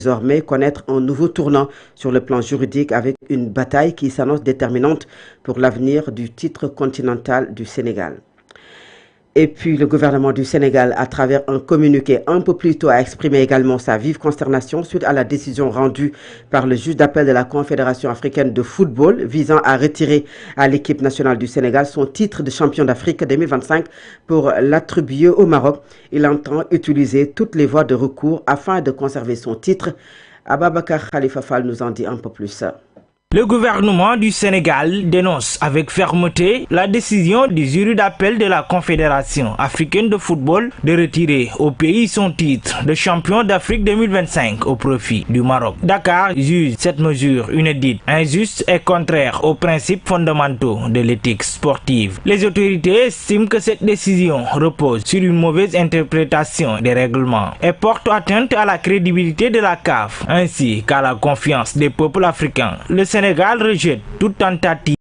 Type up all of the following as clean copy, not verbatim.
désormais connaître un nouveau tournant sur le plan juridique avec une bataille qui s'annonce déterminante pour l'avenir du titre continental du Sénégal. Et puis le gouvernement du Sénégal, à travers un communiqué un peu plus tôt, a exprimé également sa vive consternation suite à la décision rendue par le juge d'appel de la Confédération africaine de football visant à retirer à l'équipe nationale du Sénégal son titre de champion d'Afrique 2025 pour l'attribuer au Maroc. Il entend utiliser toutes les voies de recours afin de conserver son titre. Ababakar Khalifa Fall nous en dit un peu plus. Le gouvernement du Sénégal dénonce avec fermeté la décision du jury d'appel de la Confédération africaine de football de retirer au pays son titre de champion d'Afrique 2025 au profit du Maroc. Dakar juge cette mesure inédite, injuste et contraire aux principes fondamentaux de l'éthique sportive. Les autorités estiment que cette décision repose sur une mauvaise interprétation des règlements et porte atteinte à la crédibilité de la CAF ainsi qu'à la confiance des peuples africains. Le Sénégal rejette toute tentative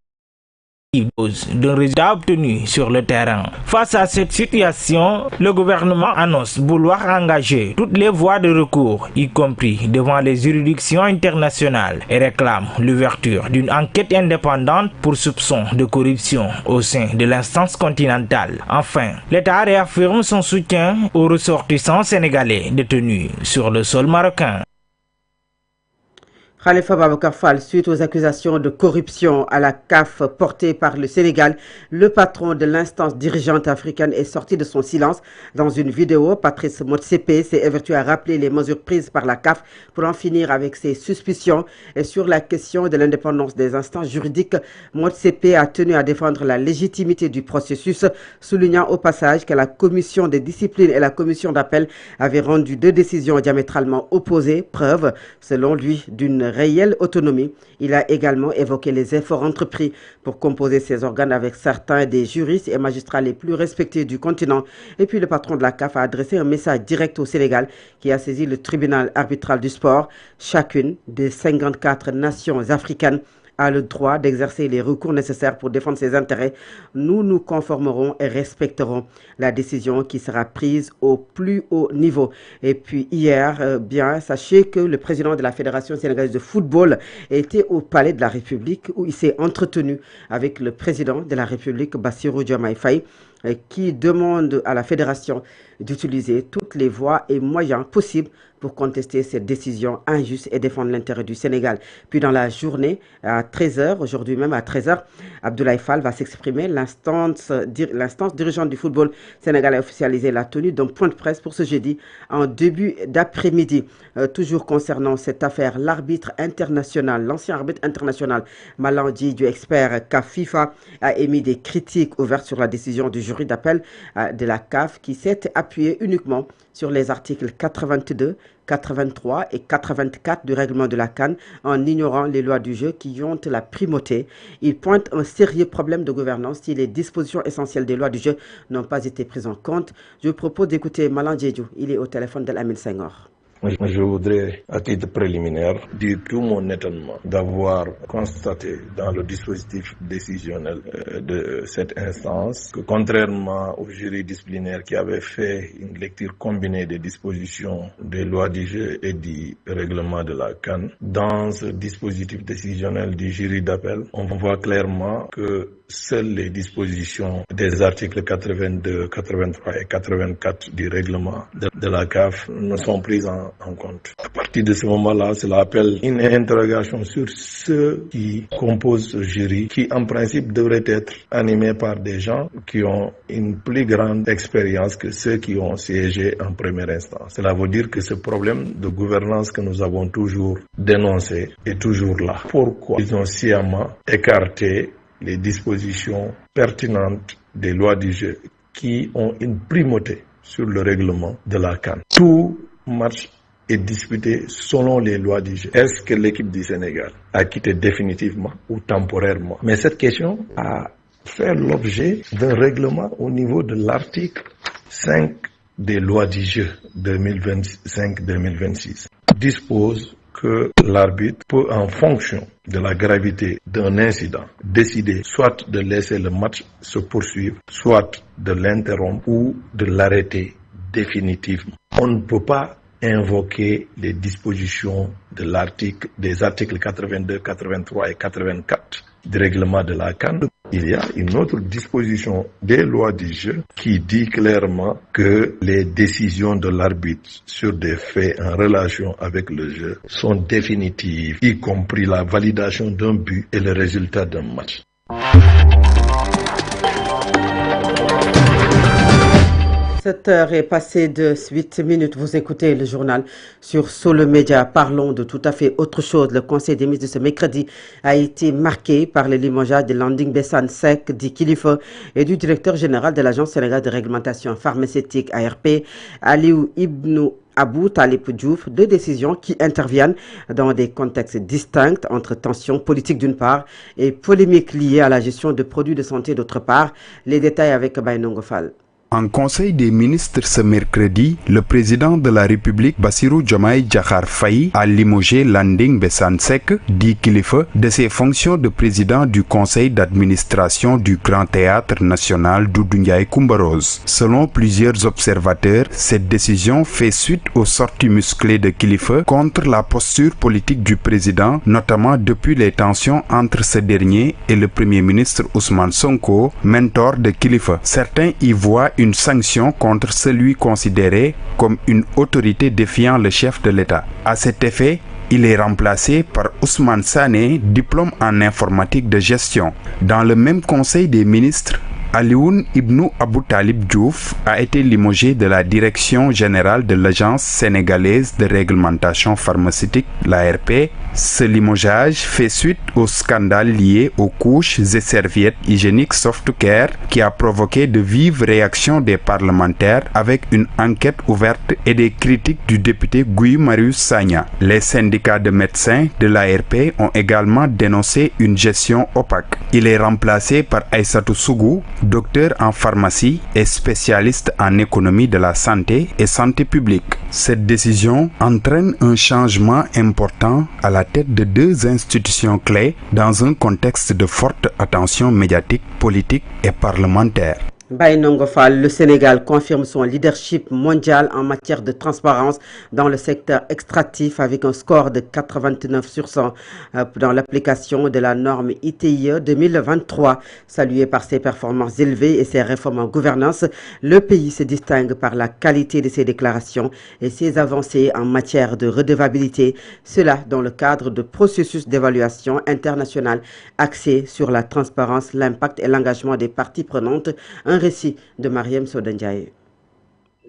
d'un résultat obtenu sur le terrain. Face à cette situation, le gouvernement annonce vouloir engager toutes les voies de recours, y compris devant les juridictions internationales, et réclame l'ouverture d'une enquête indépendante pour soupçon de corruption au sein de l'instance continentale. Enfin, l'État réaffirme son soutien aux ressortissants sénégalais détenus sur le sol marocain. Khalifa Babakar Fall, suite aux accusations de corruption à la CAF portées par le Sénégal, le patron de l'instance dirigeante africaine est sorti de son silence. Dans une vidéo, Patrice Motsepe s'est évertué à rappeler les mesures prises par la CAF pour en finir avec ses suspicions. Et sur la question de l'indépendance des instances juridiques, Motsepe a tenu à défendre la légitimité du processus, soulignant au passage que la commission de discipline et la commission d'appel avaient rendu deux décisions diamétralement opposées, preuve, selon lui, d'une réelle autonomie. Il a également évoqué les efforts entrepris pour composer ces organes avec certains des juristes et magistrats les plus respectés du continent. Et puis le patron de la CAF a adressé un message direct au Sénégal qui a saisi le tribunal arbitral du sport. Chacune des 54 nations africaines a le droit d'exercer les recours nécessaires pour défendre ses intérêts. Nous nous conformerons et respecterons la décision qui sera prise au plus haut niveau. Et puis hier, sachez que le président de la Fédération sénégalaise de football était au Palais de la République où il s'est entretenu avec le président de la République, Bassirou Diomaye Faye, qui demande à la fédération d'utiliser toutes les voies et moyens possibles pour contester cette décision injuste et défendre l'intérêt du Sénégal. Puis dans la journée, à 13h, aujourd'hui même à 13h, Abdoulaye Fall va s'exprimer. L'instance dirigeante du football sénégalais a officialisé la tenue d'un point de presse pour ce jeudi en début d'après-midi. Toujours concernant cette affaire, l'arbitre international, l'ancien arbitre international Malang Diédhiou, expert CAF FIFA, a émis des critiques ouvertes sur la décision du jury d'appel de la CAF qui s'est appuyé uniquement sur les articles 82, 83 et 84 du règlement de la CAN en ignorant les lois du jeu qui ont la primauté. Il pointe un sérieux problème de gouvernance si les dispositions essentielles des lois du jeu n'ont pas été prises en compte. Je vous propose d'écouter Malang Diédhiou. Il est au téléphone d'El-Amin Senghor. Je voudrais, à titre préliminaire, dire tout mon étonnement d'avoir constaté dans le dispositif décisionnel de cette instance que, contrairement au jury disciplinaire qui avait fait une lecture combinée des dispositions des lois du jeu et du règlement de la CAN, dans ce dispositif décisionnel du jury d'appel, on voit clairement que seules les dispositions des articles 82, 83 et 84 du règlement de la CAF ne sont prises en compte. À partir de ce moment-là, cela appelle une interrogation sur ceux qui composent ce jury, qui en principe devrait être animé par des gens qui ont une plus grande expérience que ceux qui ont siégé en première instance. Cela veut dire que ce problème de gouvernance que nous avons toujours dénoncé est toujours là. Pourquoi ils ont sciemment écarté les dispositions pertinentes des lois du jeu qui ont une primauté sur le règlement de la CAN? Tout match est disputé selon les lois du jeu. Est-ce que l'équipe du Sénégal a quitté définitivement ou temporairement? Mais cette question a fait l'objet d'un règlement au niveau de l'article 5 des lois du jeu 2025-2026. Dispose que l'arbitre peut, en fonction de la gravité d'un incident, décider soit de laisser le match se poursuivre, soit de l'interrompre ou de l'arrêter définitivement. On ne peut pas invoqué les dispositions des articles 82, 83 et 84 du règlement de la CAN. Il y a une autre disposition des lois du jeu qui dit clairement que les décisions de l'arbitre sur des faits en relation avec le jeu sont définitives, y compris la validation d'un but et le résultat d'un match. 7h est passée de 8 minutes. Vous écoutez le journal sur Solo Média. Parlons de tout à fait autre chose. Le conseil des ministres de ce mercredi a été marqué par le limogeage de Landing Bessane Seck, dit Kilifeu, et du directeur général de l'Agence sénégalaise de réglementation pharmaceutique ARP, Aliou Ibnou Abou Talib Diouf, deux décisions qui interviennent dans des contextes distincts entre tensions politiques d'une part et polémiques liées à la gestion de produits de santé d'autre part. Les détails avec Baïnongo Fall. En conseil des ministres ce mercredi, le président de la République Bassirou Diomaye Diakhar Faye a limogé Landing Bessane Seck, dit Kilifeu, de ses fonctions de président du conseil d'administration du Grand Théâtre National Doudou Ndiaye Coumba Rose. Selon plusieurs observateurs, cette décision fait suite aux sorties musclées de Kilifeu contre la posture politique du président, notamment depuis les tensions entre ce dernier et le premier ministre Ousmane Sonko, mentor de Kilifeu. Certains y voient une sanction contre celui considéré comme une autorité défiant le chef de l'État. À cet effet, il est remplacé par Ousmane Sané, diplôme en informatique de gestion. Dans le même conseil des ministres, Alioune Ibnou Abou Talib Diouf a été limogé de la direction générale de l'Agence sénégalaise de réglementation pharmaceutique, l'ARP. Ce limogeage fait suite au scandale lié aux couches et serviettes hygiéniques Softcare qui a provoqué de vives réactions des parlementaires avec une enquête ouverte et des critiques du député Guy Marius Sagna. Les syndicats de médecins de l'ARP ont également dénoncé une gestion opaque. Il est remplacé par Aïssatou Sougou, docteur en pharmacie et spécialiste en économie de la santé et santé publique. Cette décision entraîne un changement important à la tête de deux institutions clés dans un contexte de forte attention médiatique, politique et parlementaire. Baïnongo Fall, le Sénégal confirme son leadership mondial en matière de transparence dans le secteur extractif avec un score de 89 sur 100 dans l'application de la norme ITIE 2023. Salué par ses performances élevées et ses réformes en gouvernance, le pays se distingue par la qualité de ses déclarations et ses avancées en matière de redevabilité, cela dans le cadre de processus d'évaluation internationale axé sur la transparence, l'impact et l'engagement des parties prenantes. Un récit de Mariam Sodandiaye.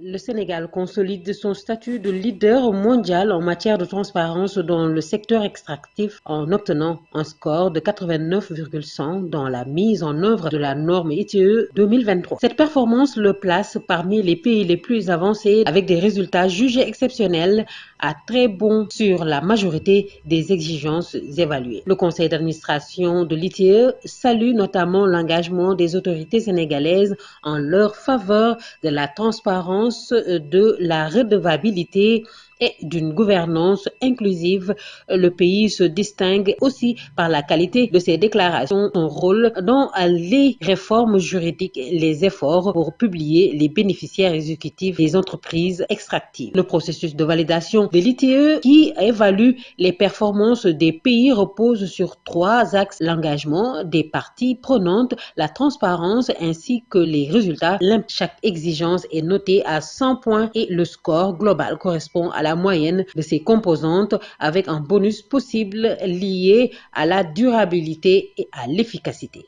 Le Sénégal consolide son statut de leader mondial en matière de transparence dans le secteur extractif en obtenant un score de 89,100 dans la mise en œuvre de la norme ITIE 2023. Cette performance le place parmi les pays les plus avancés avec des résultats jugés exceptionnels à très bons sur la majorité des exigences évaluées. Le conseil d'administration de l'ITIE salue notamment l'engagement des autorités sénégalaises en leur faveur de la transparence, de la redevabilité et d'une gouvernance inclusive. Le pays se distingue aussi par la qualité de ses déclarations, son rôle dans les réformes juridiques, les efforts pour publier les bénéficiaires exécutifs des entreprises extractives. Le processus de validation de l'ITIE qui évalue les performances des pays repose sur trois axes: l'engagement des parties prenantes, la transparence ainsi que les résultats. Chaque exigence est notée à 100 points et le score global correspond à la moyenne de ses composantes avec un bonus possible lié à la durabilité et à l'efficacité.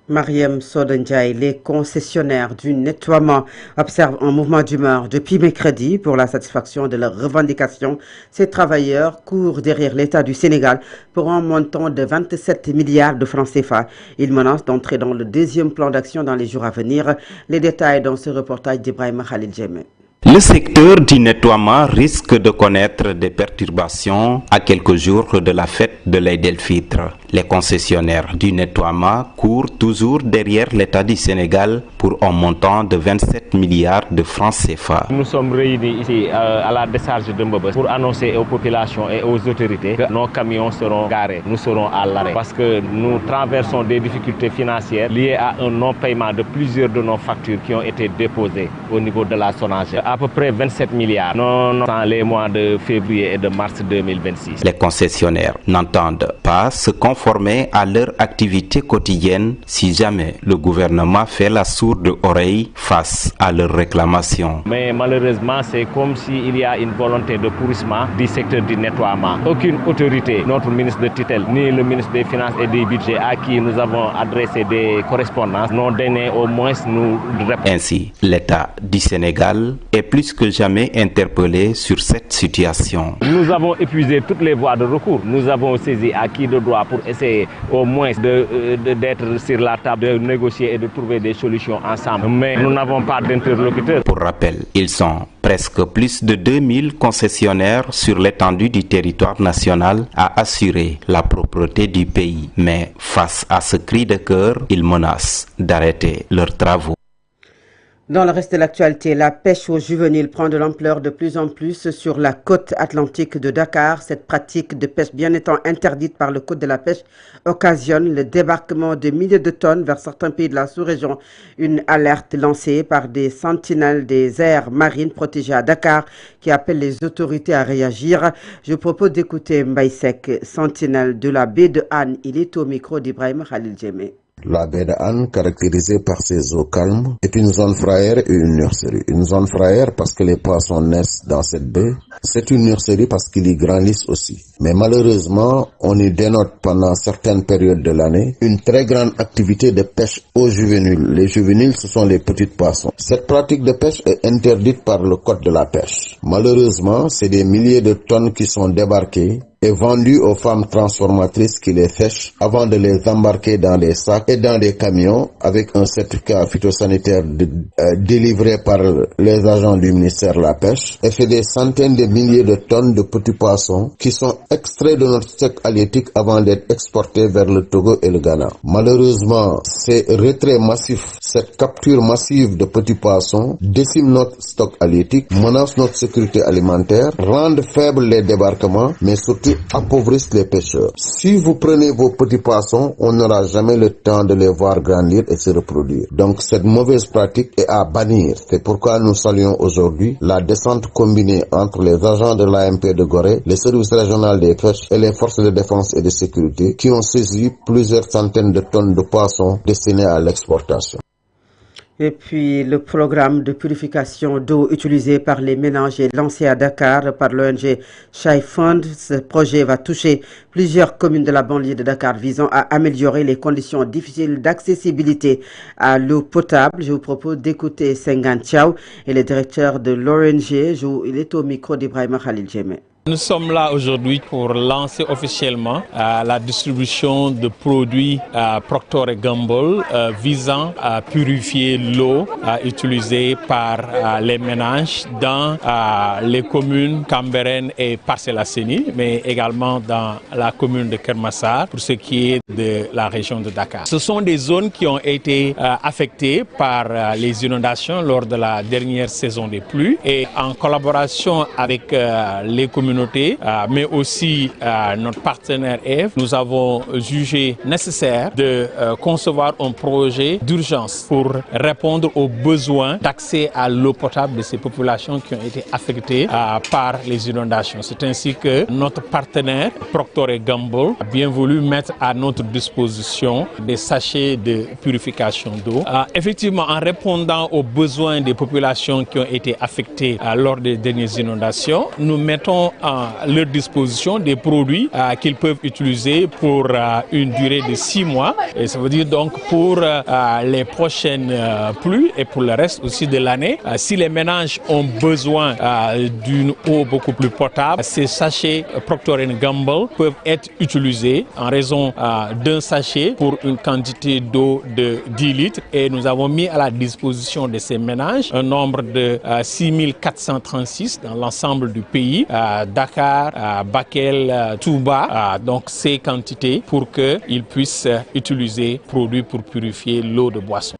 Mariam Sodandiaye, les concessionnaires du nettoiement observent un mouvement d'humeur depuis mercredi pour la satisfaction de leurs revendications. Ces travailleurs courent derrière l'État du Sénégal pour un montant de 27 milliards de francs CFA. Ils menacent d'entrer dans le deuxième plan d'action dans les jours à venir. Les détails dans ce reportage d'Ibrahim Khalil Djemé. Le secteur du nettoiement risque de connaître des perturbations à quelques jours de la fête de l'Aïd el-Fitr. Les concessionnaires du nettoiement courent toujours derrière l'État du Sénégal pour un montant de 27 milliards de francs CFA. Nous sommes réunis ici à la décharge de Mbebes pour annoncer aux populations et aux autorités que nos camions seront garés, nous serons à l'arrêt parce que nous traversons des difficultés financières liées à un non-paiement de plusieurs de nos factures qui ont été déposées au niveau de la SONAGED. à peu près 27 milliards, non dans les mois de février et de mars 2026. Les concessionnaires n'entendent pas se conformer à leur activité quotidienne si jamais le gouvernement fait la sourde oreille face à leurs réclamations. Mais malheureusement, c'est comme s'il y a une volonté de pourrissement du secteur du nettoiement. Aucune autorité, notre ministre de tutelle, ni le ministre des Finances et des Budgets à qui nous avons adressé des correspondances, n'ont donné au moins nous réponse. Ainsi, l'État du Sénégal est plus que jamais interpellé sur cette situation. Nous avons épuisé toutes les voies de recours. Nous avons saisi à qui de droit pour essayer au moins d'être sur la table, de négocier et de trouver des solutions ensemble. Mais nous n'avons pas d'interlocuteur. Pour rappel, ils sont presque plus de 2000 concessionnaires sur l'étendue du territoire national à assurer la propreté du pays. Mais face à ce cri de cœur, ils menacent d'arrêter leurs travaux. Dans le reste de l'actualité, la pêche aux juvéniles prend de l'ampleur de plus en plus sur la côte atlantique de Dakar. Cette pratique de pêche, bien étant interdite par le Code de la pêche, occasionne le débarquement de milliers de tonnes vers certains pays de la sous-région. Une alerte lancée par des sentinelles des aires marines protégées à Dakar qui appellent les autorités à réagir. Je propose d'écouter Mbaïsek, sentinelle de la baie de Anne. Il est au micro d'Ibrahim Khalil Djemé. La baie de Anne, caractérisée par ses eaux calmes, est une zone fraère et une nurserie. Une zone fraère parce que les poissons naissent dans cette baie. C'est une nurserie parce qu'ils y grandissent aussi. Mais malheureusement, on y dénote pendant certaines périodes de l'année une très grande activité de pêche aux juvéniles. Les juvéniles, ce sont les petits poissons. Cette pratique de pêche est interdite par le Code de la pêche. Malheureusement, c'est des milliers de tonnes qui sont débarquées et vendues aux femmes transformatrices qui les pêchent avant de les embarquer dans des sacs et dans des camions avec un certificat phytosanitaire délivré par les agents du ministère de la Pêche. Et c'est des centaines de milliers de tonnes de petits poissons qui sont extraits de notre stock halieutique avant d'être exportés vers le Togo et le Ghana. Malheureusement, ces retraits massifs, cette capture massive de petits poissons décime notre stock halieutique, menace notre sécurité alimentaire, rendent faibles les débarquements, mais surtout appauvrissent les pêcheurs. Si vous prenez vos petits poissons, on n'aura jamais le temps de les voir grandir et se reproduire. Donc cette mauvaise pratique est à bannir. C'est pourquoi nous saluons aujourd'hui la descente combinée entre les agents de l'AMP de Gorée, les services régionaux des pêches et les forces de défense et de sécurité qui ont saisi plusieurs centaines de tonnes de poissons destinés à l'exportation. Et puis, le programme de purification d'eau utilisé par les ménages est lancé à Dakar par l'ONG Chai Fund. Ce projet va toucher plusieurs communes de la banlieue de Dakar visant à améliorer les conditions difficiles d'accessibilité à l'eau potable. Je vous propose d'écouter Sengan Thiaw et le directeur de l'ONG. Il est au micro d'Ibrahim Khalil Djemé. Nous sommes là aujourd'hui pour lancer officiellement la distribution de produits Procter & Gamble visant à purifier l'eau utilisée par les ménages dans les communes Cambérène et Parcelles Assainies, mais également dans la commune de Keur Massar pour ce qui est de la région de Dakar. Ce sont des zones qui ont été affectées par les inondations lors de la dernière saison des pluies et en collaboration avec les communautés mais aussi notre partenaire EF, nous avons jugé nécessaire de concevoir un projet d'urgence pour répondre aux besoins d'accès à l'eau potable de ces populations qui ont été affectées par les inondations. C'est ainsi que notre partenaire Procter & Gamble a bien voulu mettre à notre disposition des sachets de purification d'eau. Effectivement, en répondant aux besoins des populations qui ont été affectées lors des dernières inondations, nous mettons à leur disposition des produits qu'ils peuvent utiliser pour une durée de 6 mois. Et ça veut dire donc pour les prochaines pluies et pour le reste aussi de l'année. Si les ménages ont besoin d'une eau beaucoup plus potable, ces sachets Procter & Gamble peuvent être utilisés en raison d'un sachet pour une quantité d'eau de 10 litres. Et nous avons mis à la disposition de ces ménages un nombre de 6436 dans l'ensemble du pays. Dakar, Bakel, Touba, donc ces quantités pour qu'ils puissent utiliser produits pour purifier l'eau de boisson.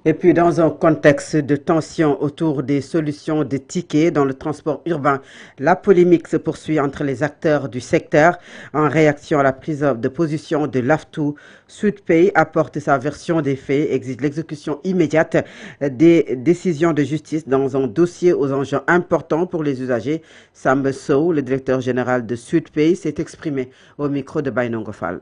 Et puis, dans un contexte de tension autour des solutions de tickets dans le transport urbain, la polémique se poursuit entre les acteurs du secteur. En réaction à la prise de position de l'AFTU, SUDPay apporte sa version des faits, exige l'exécution immédiate des décisions de justice dans un dossier aux enjeux importants pour les usagers. Sam Sow, le directeur général de SUDPay, s'est exprimé au micro de Bainongo Fall.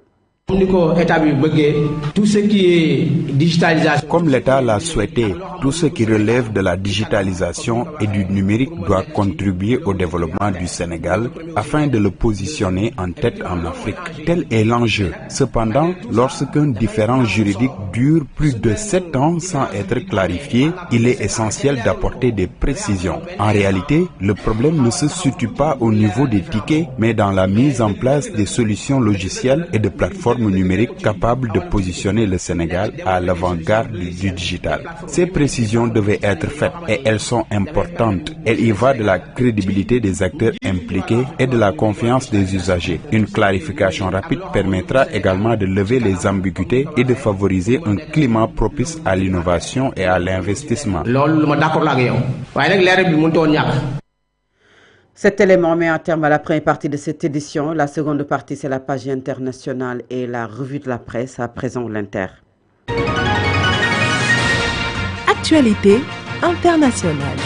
Tout ce qui est digitalisation. Comme l'État l'a souhaité, tout ce qui relève de la digitalisation et du numérique doit contribuer au développement du Sénégal afin de le positionner en tête en Afrique. Tel est l'enjeu. Cependant, lorsqu'un différend juridique dure plus de 7 ans sans être clarifié, il est essentiel d'apporter des précisions. En réalité, le problème ne se situe pas au niveau des tickets, mais dans la mise en place des solutions logicielles et de plateformes numériques capables de positionner le Sénégal à l'avant-garde du digital. Ces précisions devaient être faites et elles sont importantes. Il y va de la crédibilité des acteurs impliqués et de la confiance des usagers. Une clarification rapide permettra également de lever les ambiguïtés et de favoriser un climat propice à l'innovation et à l'investissement. Cet élément met un terme à la première partie de cette édition. La seconde partie, c'est la page internationale et la revue de la presse. À présent, l'Inter. Actualité internationale.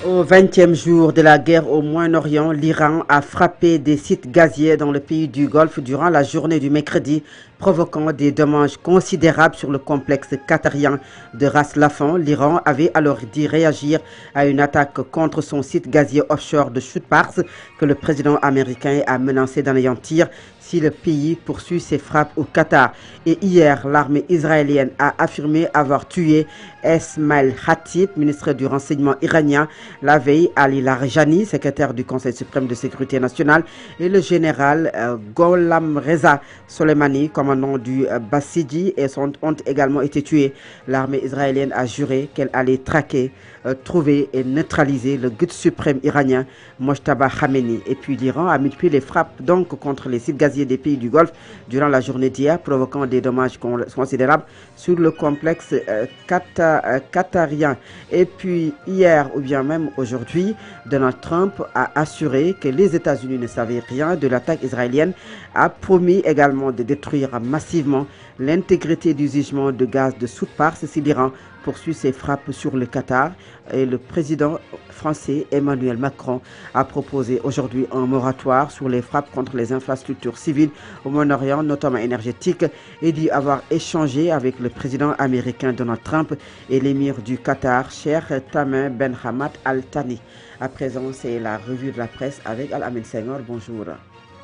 Au 20e jour de la guerre au Moyen-Orient, l'Iran a frappé des sites gaziers dans le pays du Golfe durant la journée du mercredi, provoquant des dommages considérables sur le complexe qatarien de Ras Laffan. L'Iran avait alors dit réagir à une attaque contre son site gazier offshore de Chutpars que le président américain a menacé d'anéantir si le pays poursuit ses frappes au Qatar. Et hier, l'armée israélienne a affirmé avoir tué Esmail Khatib, ministre du renseignement iranien. La veille, Ali Larijani, secrétaire du Conseil suprême de sécurité nationale, et le général Gholam Reza Soleimani, commandant du Basiji, ont également été tués. L'armée israélienne a juré qu'elle allait traquer, trouver et neutraliser le guide suprême iranien Mojtaba Khamenei. Et puis l'Iran a multiplié les frappes donc contre les sites gaziers des pays du Golfe durant la journée d'hier, provoquant des dommages considérables sur le complexe qatarien. Et puis hier ou bien même aujourd'hui, Donald Trump a assuré que les États-Unis ne savaient rien de l'attaque israélienne, a promis également de détruire massivement l'intégrité du gisement de gaz de Chutpars si l'Iran poursuit ses frappes sur le Qatar. Et le président français Emmanuel Macron a proposé aujourd'hui un moratoire sur les frappes contre les infrastructures civiles au Moyen-Orient, notamment énergétiques, et dit avoir échangé avec le président américain Donald Trump et l'émir du Qatar, Sheikh Tamim Ben Hamad Al Thani. À présent, c'est la revue de la presse avec Al-Amin Senghor. Bonjour.